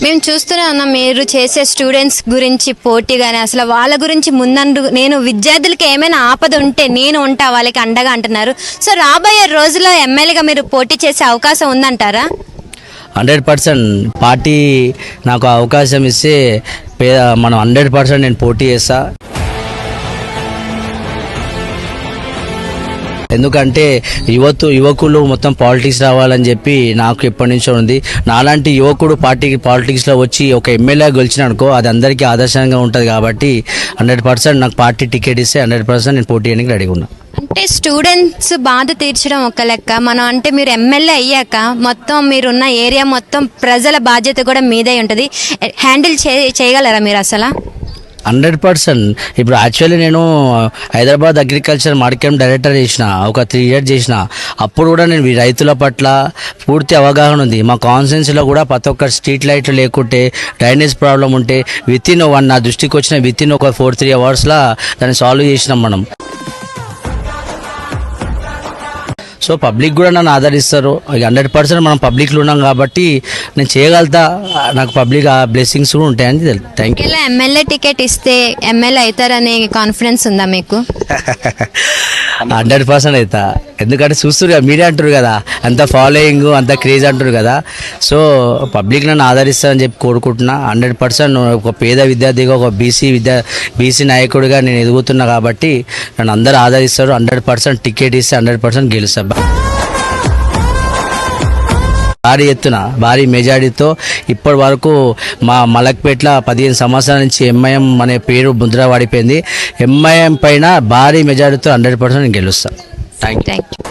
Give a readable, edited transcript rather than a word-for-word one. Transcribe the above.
మేము చూస్తూనే ఉన్నాం మీరు చేసే స్టూడెంట్స్ గురించి పోటీగానే, అసలు వాళ్ళ గురించి ముందండు నేను విద్యార్థులకి ఏమైనా ఆపద ఉంటే నేను ఉంటా వాళ్ళకి అండగా అంటున్నారు. సో రాబోయే రోజుల్లో ఎమ్మెల్యేగా మీరు పోటీ చేసే అవకాశం ఉందంటారా? 100% పార్టీ నాకు అవకాశం ఇస్తే మనం 100% నేను పోటీ చేస్తా. ఎందుకంటే యువకులు మొత్తం పాలిటిక్స్ రావాలని చెప్పి నాకు ఎప్పటి నుంచో ఉంది. నాలాంటి యువకుడు పాలిటిక్స్లో వచ్చి ఒక ఎమ్మెల్యే గెలిచిననుకో అది అందరికీ ఆదర్శంగా ఉంటుంది. కాబట్టి 100% నాకు పార్టీ టికెట్ ఇస్తే 100% నేను పోటీ చేయడానికి రెడీగా ఉన్నా. అంటే స్టూడెంట్స్ బాధ తీర్చడం ఒక లెక్క, మనం అంటే మీరు ఎమ్మెల్యే అయ్యాక మొత్తం మీరున్న ఏరియా మొత్తం ప్రజల బాధ్యత కూడా మీదే ఉంటుంది. హ్యాండిల్ చేయగలరా మీరు అసలు? 100%. ఇప్పుడు యాక్చువల్లీ నేను హైదరాబాద్ అగ్రికల్చర్ మార్కెట్ డైరెక్టర్ చేసిన, ఒక 3 years చేసిన. అప్పుడు కూడా నేను రైతుల పట్ల పూర్తి అవగాహన ఉంది. మా కాన్స్టిట్యున్సీలో కూడా ప్రతి ఒక్క స్ట్రీట్ లైట్లు లేకుంటే, డ్రైనేజ్ ప్రాబ్లం ఉంటే నా దృష్టికి వచ్చిన వితిన్ ఒక 4-3 hours దాన్ని సాల్వ్ చేసినాం మనం. సో పబ్లిక్ కూడా నన్ను ఆదరిస్తారు. 100% మనం పబ్లిక్లో ఉన్నాం కాబట్టి నేను చేయగలుగుతా. నాకు పబ్లిక్ బ్లెస్సింగ్స్ కూడా ఉంటాయని తెలుసు. Thank you. ఇలా ఎమ్మెల్యే టికెట్ ఇస్తే ఎమ్మెల్యే అవుతారనే కాన్ఫిడెన్స్ ఉందా మీకు? 100% అవుతా. ఎందుకంటే చూస్తారు మీడియా అంటారు కదా, అంత ఫాలోయింగ్ అంత క్రేజ్ అంటారు కదా. సో పబ్లిక్ నన్ను ఆదరిస్తారని చెప్పి కోరుకుంటున్నా. 100% ఒక పేద విద్యార్థిగా, ఒక బీసీ నాయకుడిగా నేను ఎదుగుతున్నా కాబట్టి నన్ను అందరూ ఆదరిస్తారు. 100% టికెట్ ఇస్తే 100% గెలుస్తా. భారీ ఎత్తున భారీ మెజారిటీతో ఇప్పటి వరకు మా మలక్పేటలో 15 సంవత్సరాల నుంచి ఎంఐఎం అనే పేరు ముద్ర పడిపోయింది. ఎంఐఎం పైన భారీ మెజారిటీతో 100% గెలుస్తాను. Thank you.